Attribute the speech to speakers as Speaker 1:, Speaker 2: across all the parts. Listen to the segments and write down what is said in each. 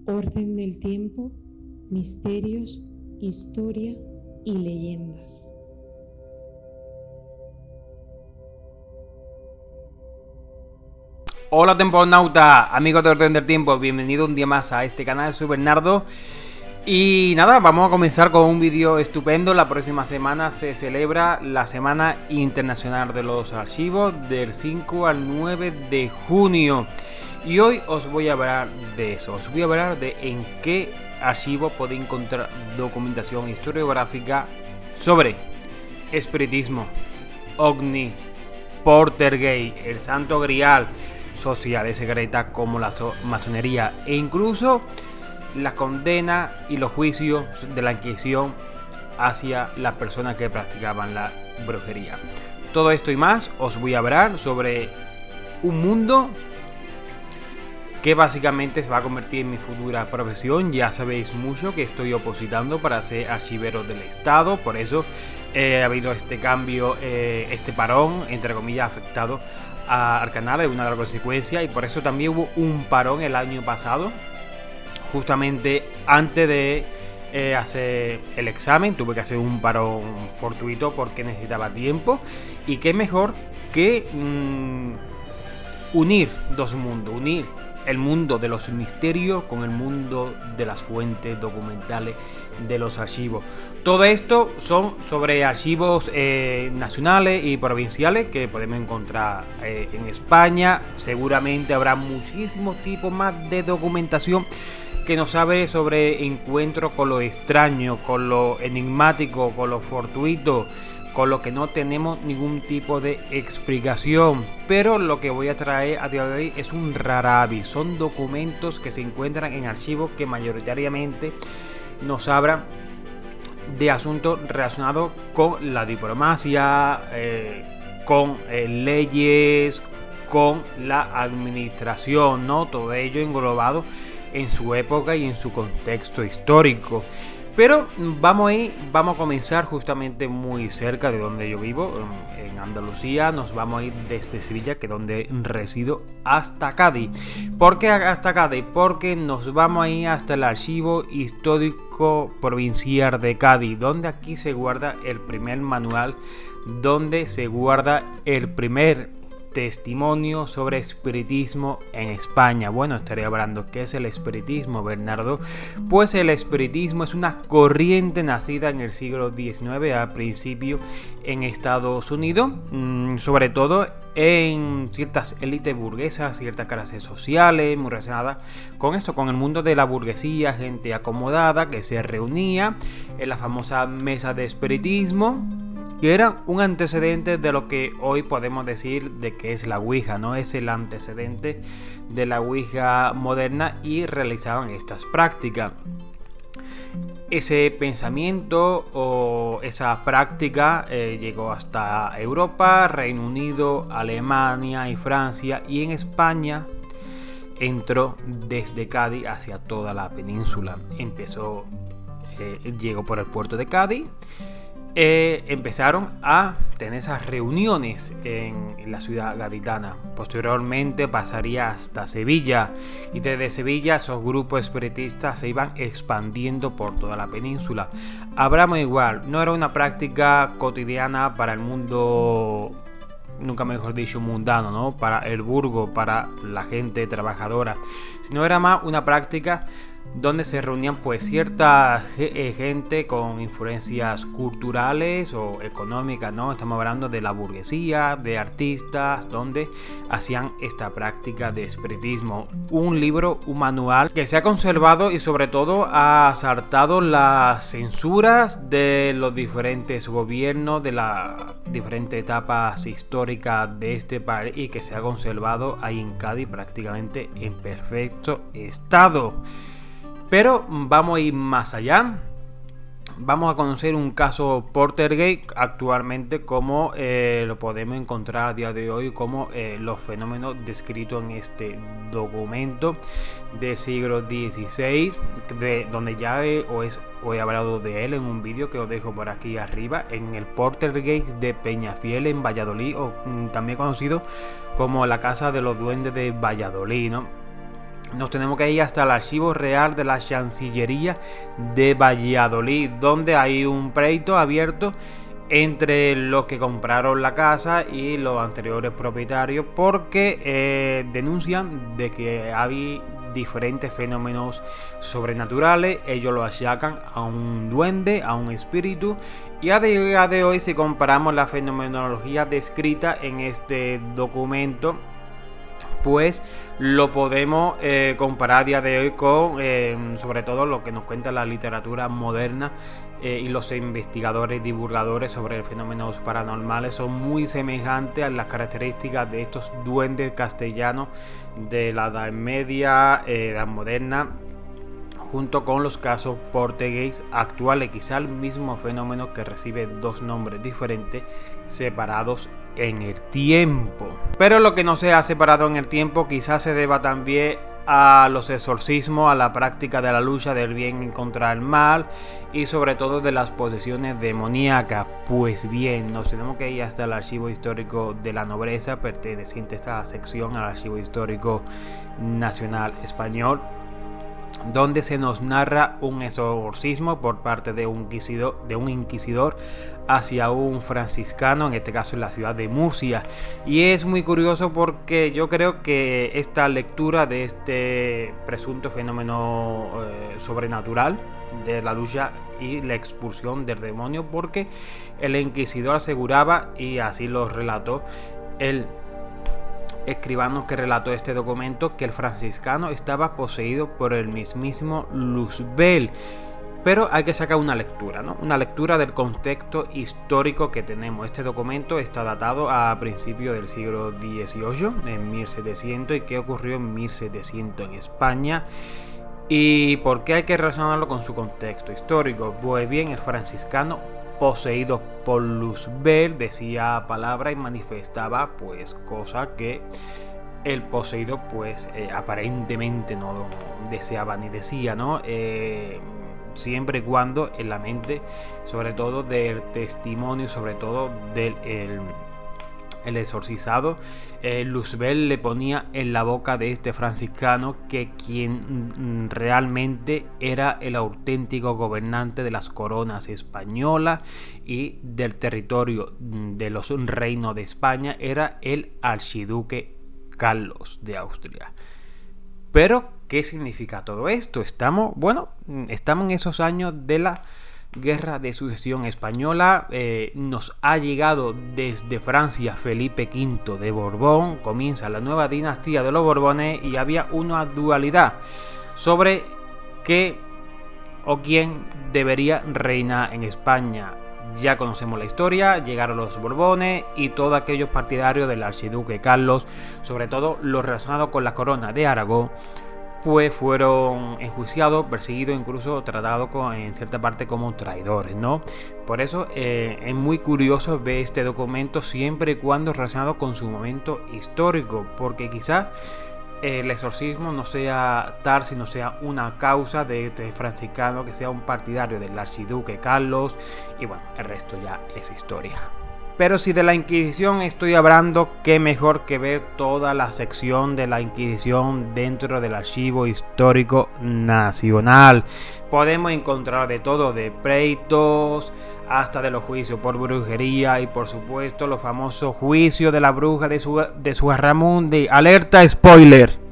Speaker 1: Orden del tiempo, misterios, historia y leyendas.
Speaker 2: Hola tempornauta, amigos de Orden del Tiempo, bienvenido un día más a este canal, soy Bernardo. Y nada, vamos a comenzar con un vídeo estupendo. La próxima semana se celebra la Semana Internacional de los Archivos del 5 al 9 de junio. Y hoy os voy a hablar de eso, os voy a hablar de en qué archivo podéis encontrar documentación historiográfica sobre espiritismo, ovni, poltergeist, el Santo Grial, sociedades secretas como la masonería e incluso la condena y los juicios de la Inquisición hacia las personas que practicaban la brujería. Todo esto y más os voy a hablar sobre un mundo que básicamente se va a convertir en mi futura profesión. Ya sabéis mucho que estoy opositando para ser archivero del Estado, por eso ha habido este cambio, este parón, entre comillas, afectado al canal, es una de las consecuencias, y por eso también hubo un parón el año pasado, justamente antes de hacer el examen. Tuve que hacer un parón fortuito porque necesitaba tiempo, y qué mejor que unir dos mundos, unir el mundo de los misterios con el mundo de las fuentes documentales de los archivos. Todo esto son sobre archivos nacionales y provinciales que podemos encontrar en España. Seguramente habrá muchísimos tipos más de documentación que nos hable sobre encuentros con lo extraño, con lo enigmático, con lo fortuito, con lo que no tenemos ningún tipo de explicación. Pero lo que voy a traer a día de hoy es un raravis. Son documentos que se encuentran en archivos que mayoritariamente nos hablan de asuntos relacionados con la diplomacia, con leyes, con la administración, ¿no? Todo ello englobado en su época y en su contexto histórico. Pero vamos a comenzar justamente muy cerca de donde yo vivo, en Andalucía. Nos vamos a ir desde Sevilla, que es donde resido, hasta Cádiz. ¿Por qué hasta Cádiz? Porque nos vamos a ir hasta el Archivo Histórico Provincial de Cádiz, donde aquí se guarda el primer manual, donde se guarda el primer testimonio sobre espiritismo en España. Bueno, estaré hablando ¿qué es el espiritismo, Bernardo? Pues el espiritismo es una corriente nacida en el siglo XIX, al principio en Estados Unidos, sobre todo en ciertas élites burguesas, ciertas clases sociales, muy relacionadas con esto, con el mundo de la burguesía, gente acomodada que se reunía en la famosa mesa de espiritismo, que era un antecedente de lo que hoy podemos decir de que es la Ouija, ¿no? Es el antecedente de la Ouija moderna, y realizaban estas prácticas. Ese pensamiento o esa práctica llegó hasta Europa, Reino Unido, Alemania y Francia, y en España entró desde Cádiz hacia toda la península. Llegó por el puerto de Cádiz. Empezaron a tener esas reuniones en la ciudad gaditana. Posteriormente pasaría hasta Sevilla, y desde Sevilla esos grupos espiritistas se iban expandiendo por toda la península. Hablamos igual, no era una práctica cotidiana para el mundo, nunca mejor dicho, mundano, ¿no? Para el burgo, para la gente trabajadora, sino era más una práctica donde se reunían pues cierta gente con influencias culturales o económicas, ¿no? Estamos hablando de la burguesía, de artistas, donde hacían esta práctica de espiritismo. Un libro, un manual que se ha conservado y sobre todo ha saltado las censuras de los diferentes gobiernos, de las diferentes etapas históricas de este país, y que se ha conservado ahí en Cádiz prácticamente en perfecto estado. Pero vamos a ir más allá. Vamos a conocer un caso poltergeist actualmente, como lo podemos encontrar a día de hoy, como los fenómenos descritos en este documento del siglo XVI, donde ya os he hablado de él en un vídeo que os dejo por aquí arriba, en el poltergeist de Peñafiel en Valladolid, o también conocido como la Casa de los Duendes de Valladolid, ¿no? nos tenemos que ir hasta el Archivo Real de la Chancillería de Valladolid, donde hay un pleito abierto entre los que compraron la casa y los anteriores propietarios, porque denuncian de que hay diferentes fenómenos sobrenaturales. Ellos lo achacan a un duende, a un espíritu, y a día de hoy, si comparamos la fenomenología descrita en este documento, pues lo podemos comparar a día de hoy con sobre todo lo que nos cuenta la literatura moderna, y los investigadores y divulgadores sobre fenómenos paranormales son muy semejantes a las características de estos duendes castellanos de la Edad Media, Edad Moderna, junto con los casos portugueses actuales. Quizá el mismo fenómeno que recibe dos nombres diferentes separados en el tiempo. Pero lo que no se ha separado en el tiempo quizás se deba también a los exorcismos, a la práctica de la lucha del bien contra el mal y sobre todo de las posesiones demoníacas. Pues bien, nos tenemos que ir hasta el Archivo Histórico de la Nobleza, perteneciente a esta sección al Archivo Histórico Nacional Español, donde se nos narra un exorcismo por parte de un inquisidor hacia un franciscano, en este caso en la ciudad de Murcia. Y es muy curioso porque yo creo que esta lectura de este presunto fenómeno sobrenatural de la lucha y la expulsión del demonio, porque el inquisidor aseguraba, y así lo relató el escribano que relató este documento, que el franciscano estaba poseído por el mismísimo Luzbel. Pero hay que sacar una lectura, ¿no? Una lectura del contexto histórico que tenemos. Este documento está datado a principios del siglo XVIII, en 1700, y qué ocurrió en 1700 en España. ¿Y por qué hay que relacionarlo con su contexto histórico? Pues bien, el franciscano, poseído por Luzbel, decía palabra y manifestaba pues cosas que el poseído pues aparentemente no deseaba ni decía, ¿no? Siempre y cuando en la mente, sobre todo del testimonio, sobre todo del el exorcizado, Luzbel le ponía en la boca de este franciscano que quien realmente era el auténtico gobernante de las coronas españolas y del territorio de los reinos de España era el archiduque Carlos de Austria. Pero, ¿qué significa todo esto? Estamos en esos años de la Guerra de Sucesión Española. Nos ha llegado desde Francia Felipe V de Borbón, comienza la nueva dinastía de los Borbones y había una dualidad sobre qué o quién debería reinar en España. Ya conocemos la historia, llegaron los Borbones y todos aquellos partidarios del archiduque Carlos, sobre todo los relacionados con la corona de Aragón, pues fueron enjuiciados, perseguidos, incluso tratados en cierta parte como traidores, ¿no? Por eso es muy curioso ver este documento siempre y cuando relacionado con su momento histórico, porque quizás el exorcismo no sea tal, sino sea una causa de este franciscano que sea un partidario del archiduque Carlos, y bueno, el resto ya es historia. Pero si de la Inquisición estoy hablando, qué mejor que ver toda la sección de la Inquisición dentro del Archivo Histórico Nacional. Podemos encontrar de todo, de pleitos hasta de los juicios por brujería y por supuesto los famosos juicios de la bruja de Sugarramundi. Alerta spoiler.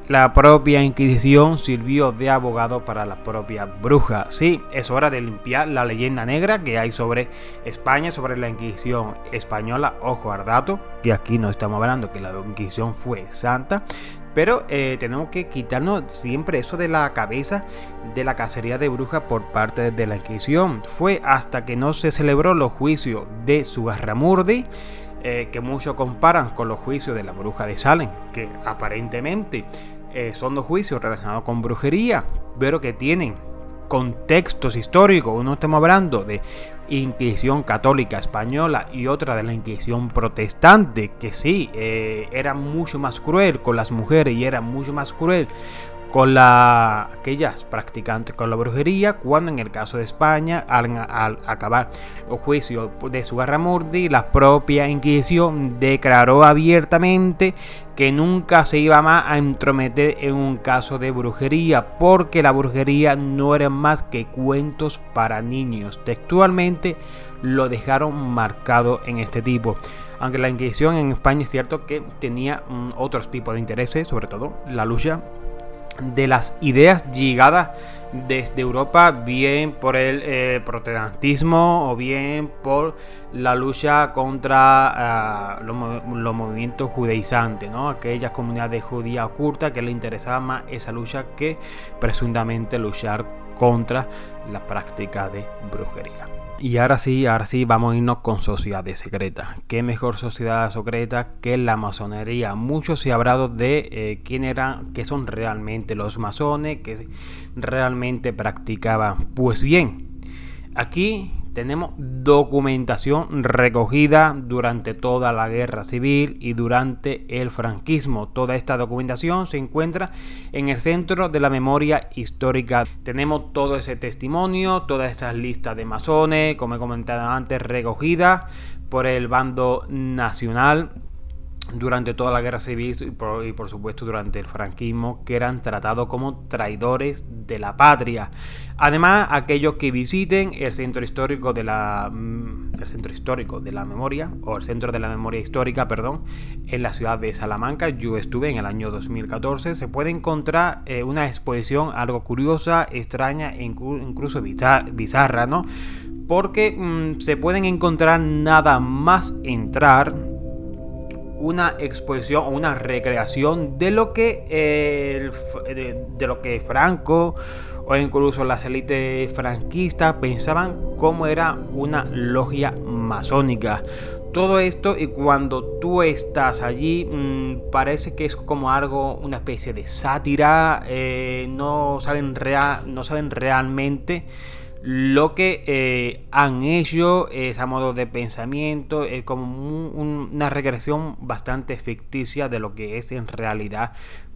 Speaker 2: La propia Inquisición sirvió de abogado para la propia bruja. Sí, es hora de limpiar la leyenda negra que hay sobre España, sobre la Inquisición española. Ojo al dato, que aquí no estamos hablando que la Inquisición fue santa, pero tenemos que quitarnos siempre eso de la cabeza de la cacería de brujas por parte de la Inquisición. Fue hasta que no se celebró los juicios de Sugarramurdi, que muchos comparan con los juicios de la bruja de Salem, que aparentemente son dos juicios relacionados con brujería, pero que tienen contextos históricos. Uno estamos hablando de Inquisición católica española y otra de la Inquisición protestante, que sí, era mucho más cruel con las mujeres y era mucho más cruel con aquellas practicantes con la brujería, cuando en el caso de España, al acabar los juicios de Zugarramurdi, la propia Inquisición declaró abiertamente que nunca se iba más a entrometer en un caso de brujería, porque la brujería no era más que cuentos para niños. Textualmente lo dejaron marcado en este tipo. Aunque la Inquisición en España es cierto que tenía otros tipos de intereses, sobre todo la lucha de las ideas llegadas desde Europa, bien por el protestantismo o bien por la lucha contra los movimientos judaizantes, ¿no? Aquellas comunidades judías ocultas que le interesaba más esa lucha que presuntamente luchar contra la práctica de brujería. Y ahora sí, vamos a irnos con sociedades secretas. ¿Qué mejor sociedad secreta que la masonería? Mucho se ha hablado de qué son realmente los masones, qué realmente practicaban. Pues bien, aquí tenemos documentación recogida durante toda la guerra civil y durante el franquismo. Toda esta documentación se encuentra en el Centro de la Memoria Histórica. Tenemos todo ese testimonio, todas estas listas de masones, como he comentado antes, recogidas por el bando nacional durante toda la guerra civil y por supuesto durante el franquismo, que eran tratados como traidores de la patria. Además, aquellos que visiten el centro histórico de la memoria, o el centro de la memoria histórica, en la ciudad de Salamanca, yo estuve en el año 2014, se puede encontrar una exposición algo curiosa, extraña e incluso bizarra, ¿no? Porque se pueden encontrar nada más entrar una exposición o una recreación de lo que Franco o incluso las élites franquistas pensaban cómo era una logia masónica. Todo esto, y cuando tú estás allí, parece que es como algo, una especie de sátira. No saben realmente lo que han hecho, es a modo de pensamiento, es como una regresión bastante ficticia de lo que es en realidad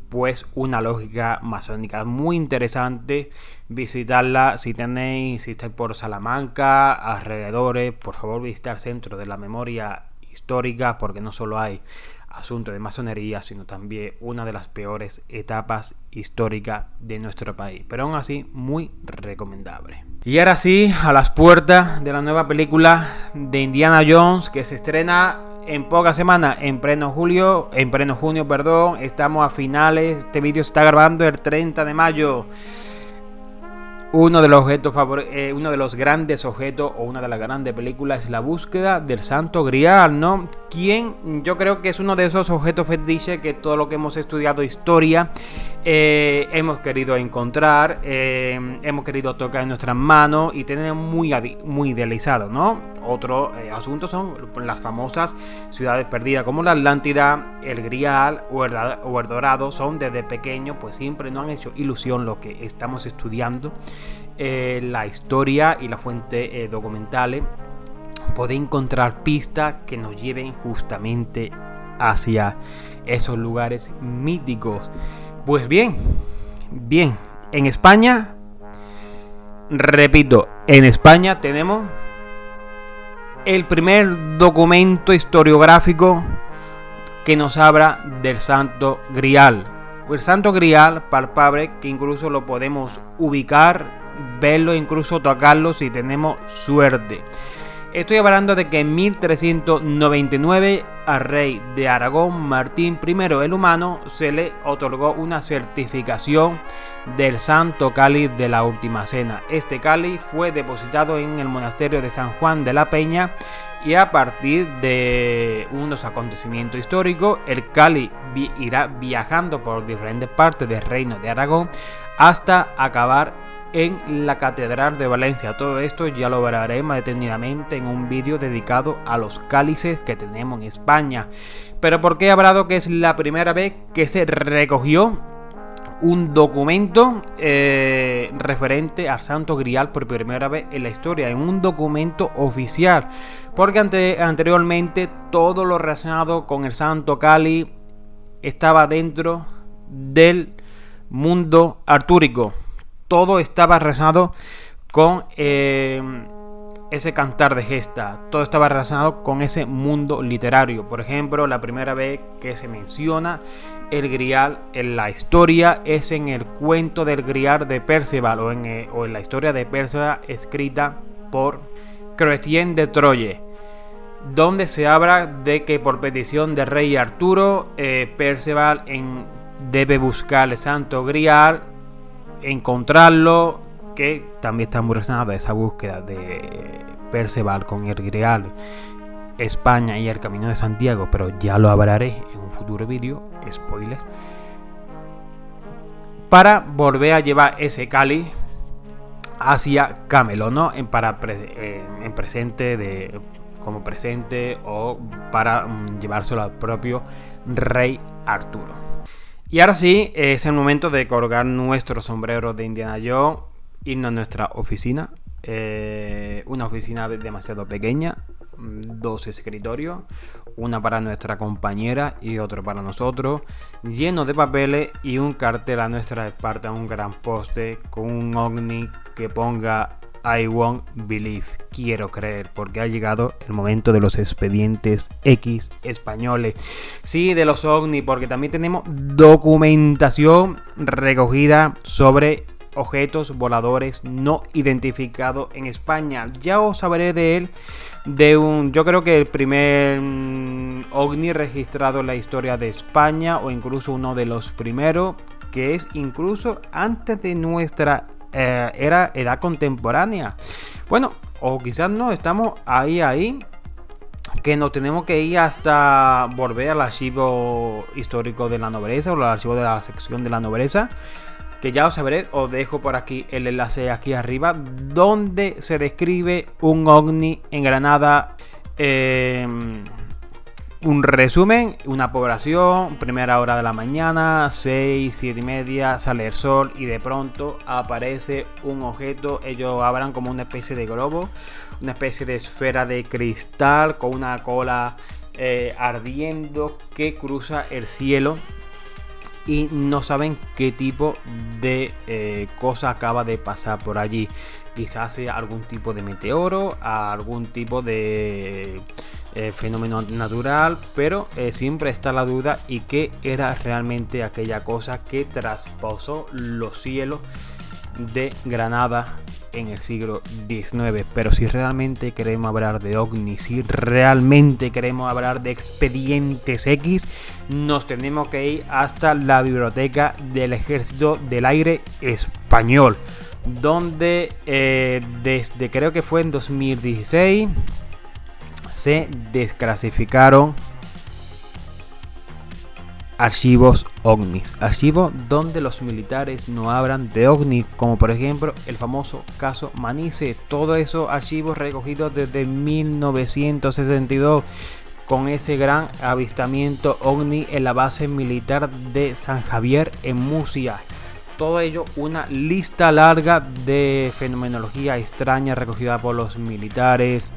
Speaker 2: pues una lógica masónica. Muy interesante visitarla. Si estáis por Salamanca, alrededores, por favor visitar el Centro de la Memoria Histórica, porque no solo hay asunto de masonería, sino también una de las peores etapas históricas de nuestro país, pero aún así muy recomendable. Y ahora sí, a las puertas de la nueva película de Indiana Jones, que se estrena en pocas semanas, en pleno junio, estamos a finales. Este vídeo se está grabando el 30 de mayo. Uno de los grandes objetos o una de las grandes películas es la búsqueda del Santo Grial, ¿no? Quien yo creo que es uno de esos objetos fetiche que todo lo que hemos estudiado historia hemos querido encontrar, hemos querido tocar en nuestras manos y tener muy idealizado, ¿no? Otro asunto son las famosas ciudades perdidas como la Atlántida, el Grial o el Dorado. Son desde pequeño, pues siempre nos han hecho ilusión lo que estamos estudiando, la historia y las fuentes documentales, poder encontrar pistas que nos lleven justamente hacia esos lugares míticos. Pues bien, en España, repito, en España tenemos el primer documento historiográfico que nos habla del Santo Grial. El Santo Grial palpable, que incluso lo podemos ubicar, verlo, incluso tocarlo si tenemos suerte. Estoy hablando de que en 1399 al rey de Aragón, Martín I el Humano, se le otorgó una certificación del Santo Cáliz de la Última Cena. Este cáliz fue depositado en el monasterio de San Juan de la Peña, y a partir de unos acontecimientos históricos, el cáliz irá viajando por diferentes partes del reino de Aragón hasta acabar en la Catedral de Valencia. Todo esto ya lo veremos detenidamente en un vídeo dedicado a los cálices que tenemos en España. Pero ¿por qué he hablado que es la primera vez que se recogió un documento referente al Santo Grial por primera vez en la historia, en un documento oficial? Porque anteriormente todo lo relacionado con el Santo Cáliz estaba dentro del mundo artúrico. Todo estaba relacionado con ese cantar de gesta, todo estaba relacionado con ese mundo literario. Por ejemplo, la primera vez que se menciona el Grial en la historia es en el cuento del Grial de Perceval, o en la historia de Perceval escrita por Chrétien de Troyes, donde se habla de que por petición del rey Arturo, Perceval debe buscar el Santo Grial, encontrarlo, que también está muy relacionada esa búsqueda de Perceval con el Grial, España y el Camino de Santiago, pero ya lo hablaré en un futuro vídeo, spoiler, para volver a llevar ese cáliz hacia Camelot, ¿no? En presente como presente, o para llevárselo al propio rey Arturo. Y ahora sí, es el momento de colgar nuestro sombrero de Indiana Jones, irnos a nuestra oficina. Una oficina demasiado pequeña, 2 escritorios, una para nuestra compañera y otro para nosotros, lleno de papeles y un cartel a nuestra espalda, un gran poste con un ovni que ponga I won't believe, quiero creer, porque ha llegado el momento de los expedientes X españoles. Sí, de los ovni, porque también tenemos documentación recogida sobre objetos voladores no identificados en España. Ya os hablaré de él, yo creo que el primer ovni registrado en la historia de España, o incluso uno de los primeros, que es incluso antes de nuestra edad contemporánea. Bueno, o quizás no, estamos ahí, que nos tenemos que ir hasta volver al archivo histórico de la nobleza, o al archivo de la sección de la nobleza, que ya os sabré. Os dejo por aquí el enlace aquí arriba, donde se describe un ovni en Granada. Un resumen: una población, primera hora de la mañana, 6, 7 y media, sale el sol y de pronto aparece un objeto. Ellos hablan como una especie de globo, una especie de esfera de cristal con una cola ardiendo que cruza el cielo, y no saben qué tipo de cosa acaba de pasar por allí. Quizás sea algún tipo de meteoro, algún tipo de fenómeno natural, pero siempre está la duda y qué era realmente aquella cosa que traspasó los cielos de Granada en el siglo XIX. Pero si realmente queremos hablar de ovnis, si realmente queremos hablar de expedientes X, nos tenemos que ir hasta la biblioteca del Ejército del Aire Español, donde desde creo que fue en 2016 se desclasificaron archivos ovnis, archivos donde los militares no hablan de ovnis, como por ejemplo el famoso caso Manises. Todos esos archivos recogidos desde 1962, con ese gran avistamiento ovni en la base militar de San Javier en Murcia. Todo ello una lista larga de fenomenología extraña recogida por los militares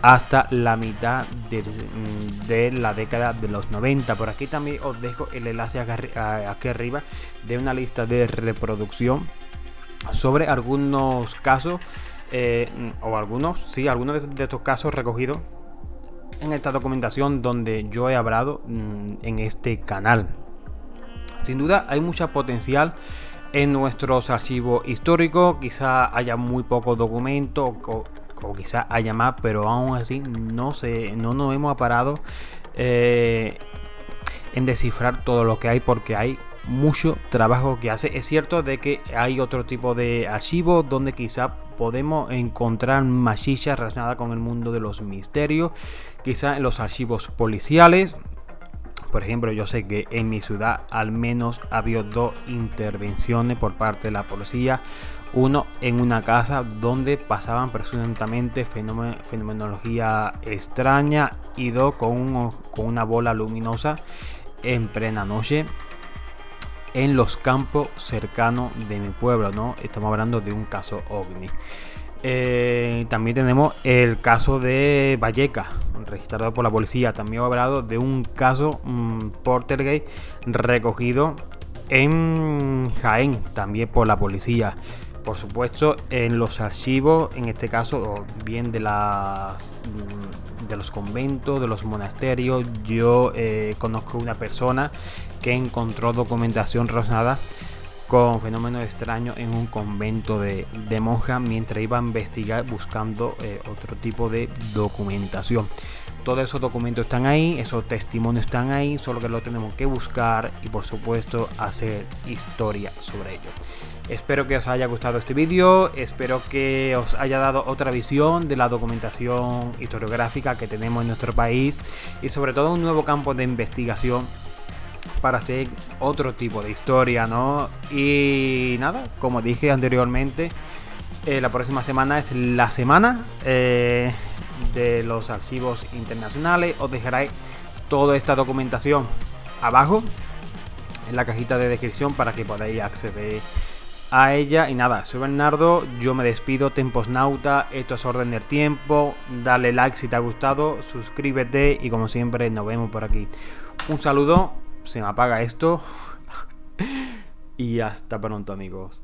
Speaker 2: hasta la mitad de la década de los 90. Por aquí también os dejo el enlace aquí arriba de una lista de reproducción sobre algunos casos, algunos de estos casos recogidos en esta documentación donde yo he hablado en este canal. Sin duda hay mucho potencial en nuestros archivos históricos. Quizá haya muy poco documento, o quizá haya más, pero aún así no nos hemos parado en descifrar todo lo que hay, porque hay mucho trabajo que hace. Es cierto de que hay otro tipo de archivos donde quizá podemos encontrar machichas relacionadas con el mundo de los misterios, quizá en los archivos policiales. Por ejemplo, yo sé que en mi ciudad al menos ha habido 2 intervenciones por parte de la policía. Uno en una casa donde pasaban presuntamente fenomenología extraña, y 2 con una bola luminosa en plena noche en los campos cercanos de mi pueblo, ¿no? Estamos hablando de un caso ovni. También tenemos el caso de Vallecas, registrado por la policía. También he hablado de un caso Poltergeist recogido en Jaén, también por la policía. Por supuesto, en los archivos, en este caso, o bien de los conventos, de los monasterios, yo conozco una persona que encontró documentación relacionada con fenómenos extraños en un convento de monjas mientras iba a investigar buscando otro tipo de documentación. Todos esos documentos están ahí, esos testimonios están ahí, solo que lo tenemos que buscar y por supuesto hacer historia sobre ello. Espero que os haya gustado este vídeo, espero que os haya dado otra visión de la documentación historiográfica que tenemos en nuestro país y sobre todo un nuevo campo de investigación para hacer otro tipo de historia, ¿no? Y nada, como dije anteriormente, la próxima semana es la semana de los archivos internacionales. Os dejaré toda esta documentación abajo en la cajita de descripción para que podáis acceder a ella. Y nada, soy Bernardo, yo me despido, Temposnauta, esto es Orden del Tiempo. Dale like si te ha gustado, suscríbete y como siempre nos vemos por aquí. Un saludo, se me apaga esto y hasta pronto, amigos.